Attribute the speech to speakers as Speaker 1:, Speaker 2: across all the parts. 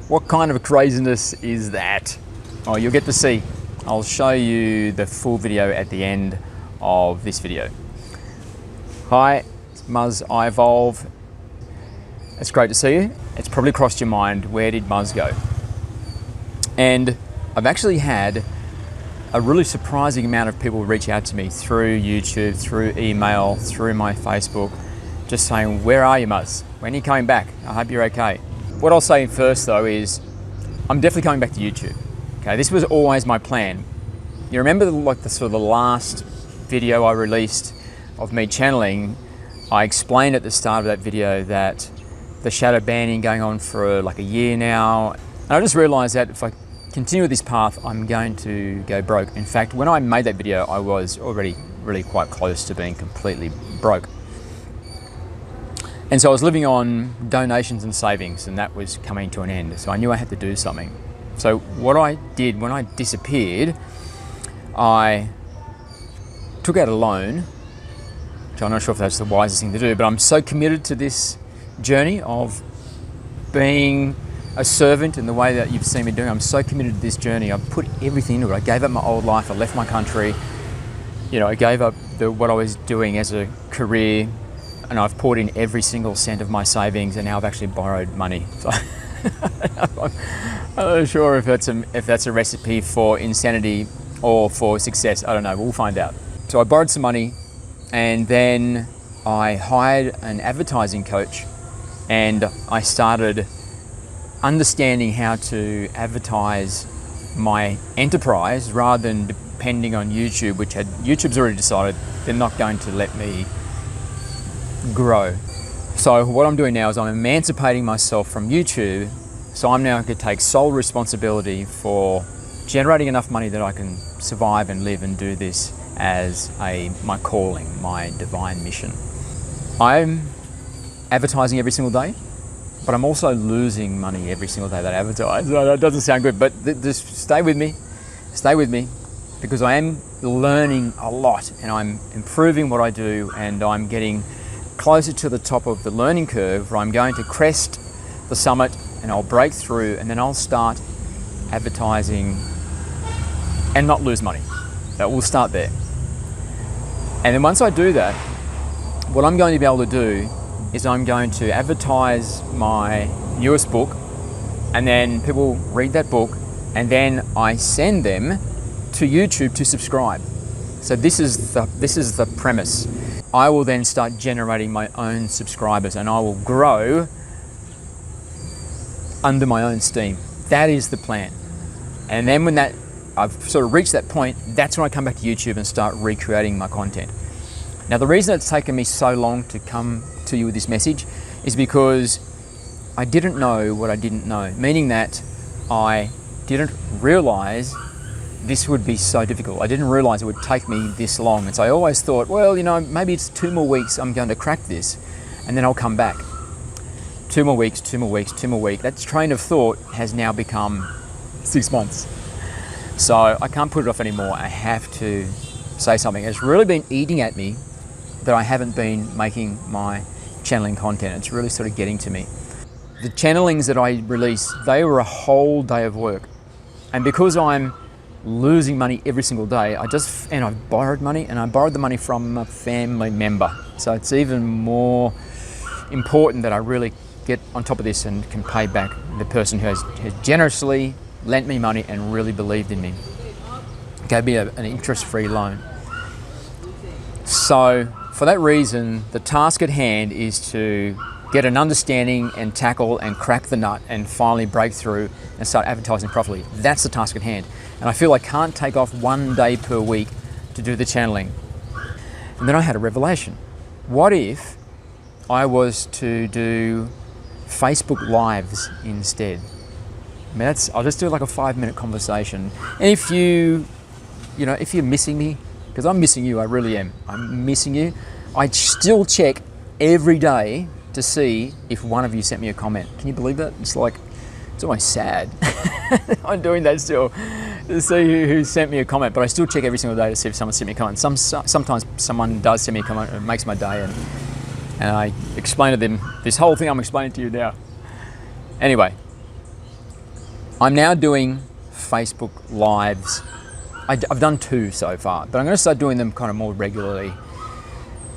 Speaker 1: What kind of craziness is that? Oh, you'll get to see. I'll show you the full video at the end of this video. Hi, it's Muzz iEvolv. It's great to see you. It's probably crossed your mind, where did Muzz go? And I've actually had a really surprising amount of people reach out to me through YouTube, through email, through my Facebook, just saying, where are you, Muzz? When are you coming back? I hope you're okay. What I'll say first though is, I'm definitely coming back to YouTube. Okay, this was always my plan. You remember the last video I released of me channeling, I explained at the start of that video that the shadow banning going on for like a year now. And I just realized that if I continue with this path, I'm going to go broke. In fact, when I made that video, I was already really quite close to being completely broke. And so I was living on donations and savings, and that was coming to an end. So I knew I had to do something. So what I did when I disappeared, I took out a loan, which I'm not sure if that's the wisest thing to do, but I'm so committed to this journey of being a servant in the way that you've seen me doing. I'm so committed to this journey. I put everything into it. I gave up my old life. I left my country. You know, I gave up what I was doing as a career, and I've poured in every single cent of my savings, and now I've actually borrowed money. So I'm not sure if that's a recipe for insanity or for success. I don't know. We'll find out. So I borrowed some money, and then I hired an advertising coach, and I started understanding how to advertise my enterprise rather than depending on YouTube, which YouTube's already decided they're not going to let me grow. So what I'm doing now is I'm emancipating myself from YouTube. So I'm now going to take sole responsibility for generating enough money that I can survive and live and do this as my calling, my divine mission. I'm advertising every single day, but I'm also losing money every single day that I advertise. That doesn't sound good, but just stay with me, because I am learning a lot and I'm improving what I do, and I'm getting closer to the top of the learning curve where I'm going to crest the summit and I'll break through, and then I'll start advertising and not lose money. That will start there. And then once I do that, what I'm going to be able to do is I'm going to advertise my newest book, and then people read that book, and then I send them to YouTube to subscribe. So this is the premise. I will then start generating my own subscribers, and I will grow under my own steam. That is the plan. And then when I've sort of reached that point, that's when I come back to YouTube and start recreating my content. Now, the reason it's taken me so long to come to you with this message is because I didn't know what I didn't know, meaning that I didn't realize this would be so difficult. I didn't realize it would take me this long. And so I always thought, well, you know, maybe it's 2 more weeks, I'm going to crack this, and then I'll come back. 2 more weeks, 2 more weeks, 2 more weeks. That train of thought has now become 6 months. So I can't put it off anymore. I have to say something. It's really been eating at me that I haven't been making my channeling content. It's really sort of getting to me. The channelings that I release, they were a whole day of work. And because I'm losing money every single day, I've borrowed money, and I borrowed the money from a family member. So it's even more important that I really get on top of this and can pay back the person who has generously lent me money and really believed in me. Gave me an interest-free loan. So for that reason, the task at hand is to get an understanding and tackle and crack the nut and finally break through and start advertising properly. That's the task at hand. And I feel I can't take off 1 day per week to do the channeling. And then I had a revelation. What if I was to do Facebook Lives instead? I mean, I'll just do like a 5-minute conversation. And if you're missing me, because I'm missing you, I really am. I'm missing you. I still check every day to see if one of you sent me a comment. Can you believe that? It's almost sad. I'm doing that still to see who sent me a comment, but I still check every single day to see if someone sent me a comment. Sometimes someone does send me a comment, and it makes my day, and I explain to them this whole thing I'm explaining to you now. Anyway, I'm now doing Facebook Lives. I've done 2 so far, but I'm going to start doing them kind of more regularly.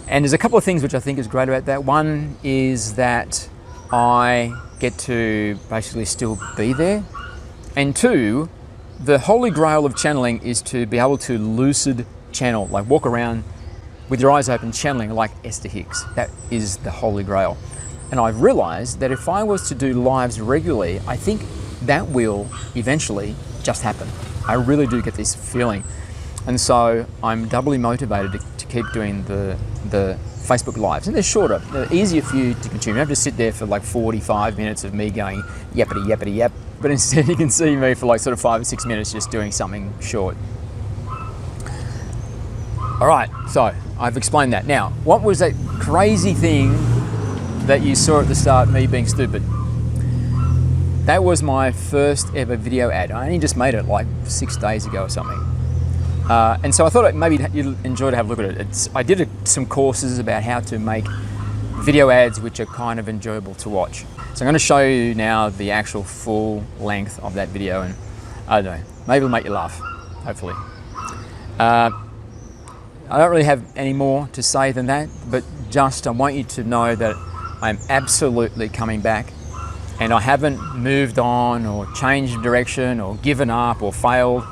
Speaker 1: And there's a couple of things which I think is great about that. One is that I get to basically still be there. And 2, the holy grail of channeling is to be able to lucid channel, like walk around with your eyes open channeling like Esther Hicks. That is the holy grail. And I've realized that if I was to do lives regularly, I think that will eventually just happen. I really do get this feeling. And so I'm doubly motivated to keep doing the Facebook Lives. And they're shorter, they're easier for you to consume. You don't have to sit there for like 45 minutes of me going yappity yappity yap, but instead you can see me for like sort of 5 or 6 minutes just doing something short. All right, so I've explained that. Now, what was that crazy thing that you saw at the start, me being stupid? That was my first ever video ad. I only just made it like 6 days ago or something. And so I thought maybe you'd enjoy to have a look at it. I did some courses about how to make video ads which are kind of enjoyable to watch. So I'm going to show you now the actual full length of that video, and I don't know, maybe it'll make you laugh, hopefully. I don't really have any more to say than that, but just I want you to know that I'm absolutely coming back, and I haven't moved on or changed direction or given up or failed.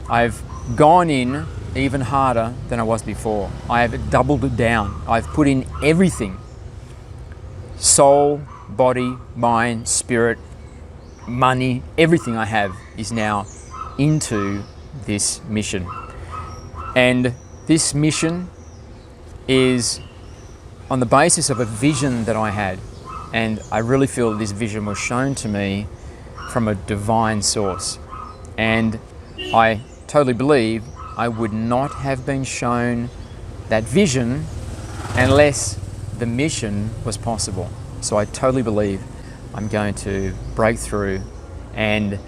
Speaker 1: I've gone in even harder than I was before. I have doubled it down. I've put in everything. Soul, body, mind, spirit, money, everything I have is now into this mission. And this mission is on the basis of a vision that I had. And I really feel that this vision was shown to me from a divine source. And I totally believe I would not have been shown that vision unless the mission was possible. So I totally believe I'm going to break through, and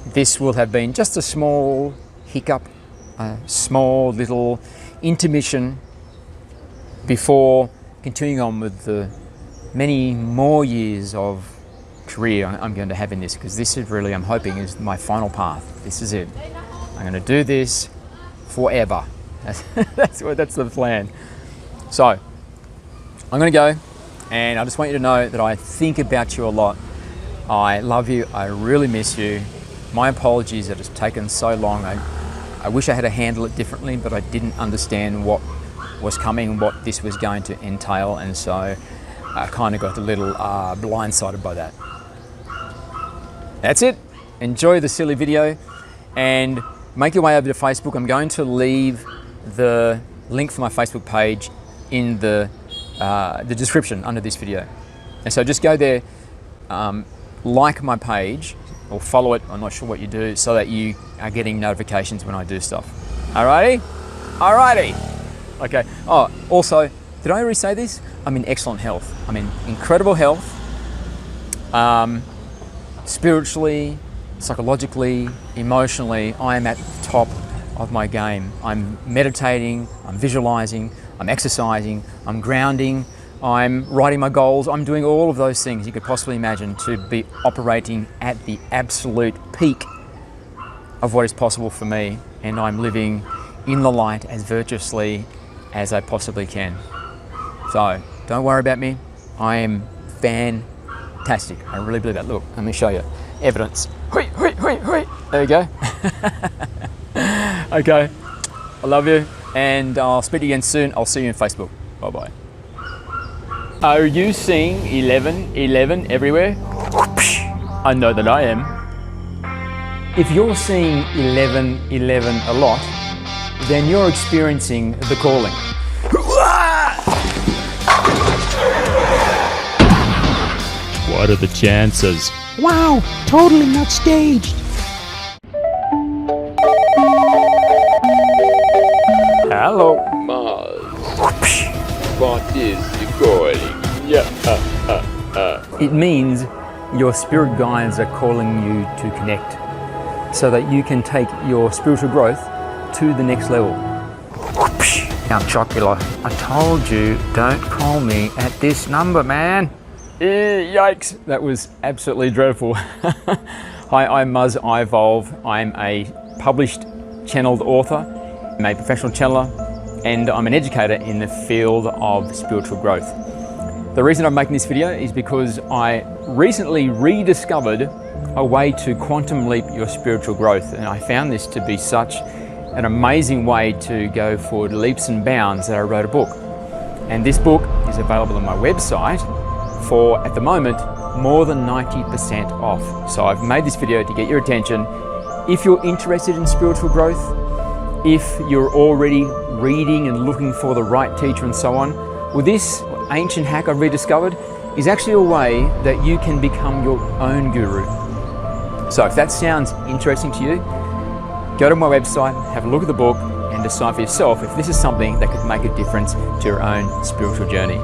Speaker 1: this will have been just a small hiccup, a small little intermission before continuing on with the many more years of career I'm going to have in this, because this is really, I'm hoping, is my final path. This is it. I'm going to do this forever. That's the plan. So I'm going to go, and I just want you to know that I think about you a lot. I love you. I really miss you. My apologies that it's taken so long. I wish I had to handle it differently, but I didn't understand what was coming, what this was going to entail, and so I kind of got a little blindsided by that. That's it. Enjoy the silly video, and make your way over to Facebook. I'm going to leave the link for my Facebook page in the description under this video. And so just go there, like my page, or follow it, I'm not sure what you do, so that you are getting notifications when I do stuff. Alrighty? Alrighty. Okay. Oh, also, did I already say this? I'm in excellent health. I'm in incredible health. Spiritually, psychologically, emotionally, I am at the top of my game. I'm meditating, I'm visualizing, I'm exercising, I'm grounding, I'm writing my goals, I'm doing all of those things you could possibly imagine to be operating at the absolute peak of what is possible for me, and I'm living in the light as virtuously as I possibly can. So don't worry about me. I am fantastic. I really believe that. Look, let me show you evidence. Hui, hui, hui, hui. There you go. Okay, I love you, and I'll speak to you again soon. I'll see you on Facebook. Bye bye. Are you seeing 1111 everywhere? I know that I am. If you're seeing 1111 a lot, then you're experiencing the calling.
Speaker 2: What are the chances?
Speaker 3: Wow, totally not staged.
Speaker 2: Hello, Mars. What is the calling? Yeah.
Speaker 1: It means your spirit guides are calling you to connect, so that you can take your spiritual growth to the next level. Now, Chocula, I told you, don't call me at this number, man. Yikes, that was absolutely dreadful. Hi, I'm iEvolv. I'm a published channeled author, I'm a professional channeler, and I'm an educator in the field of spiritual growth. The reason I'm making this video is because I recently rediscovered a way to quantum leap your spiritual growth, and I found this to be such an amazing way to go forward leaps and bounds that I wrote a book. And this book is available on my website for, at the moment, more than 90% off. So I've made this video to get your attention. If you're interested in spiritual growth, if you're already reading and looking for the right teacher and so on, well, this ancient hack I've rediscovered is actually a way that you can become your own guru. So if that sounds interesting to you, go to my website, have a look at the book, and decide for yourself if this is something that could make a difference to your own spiritual journey.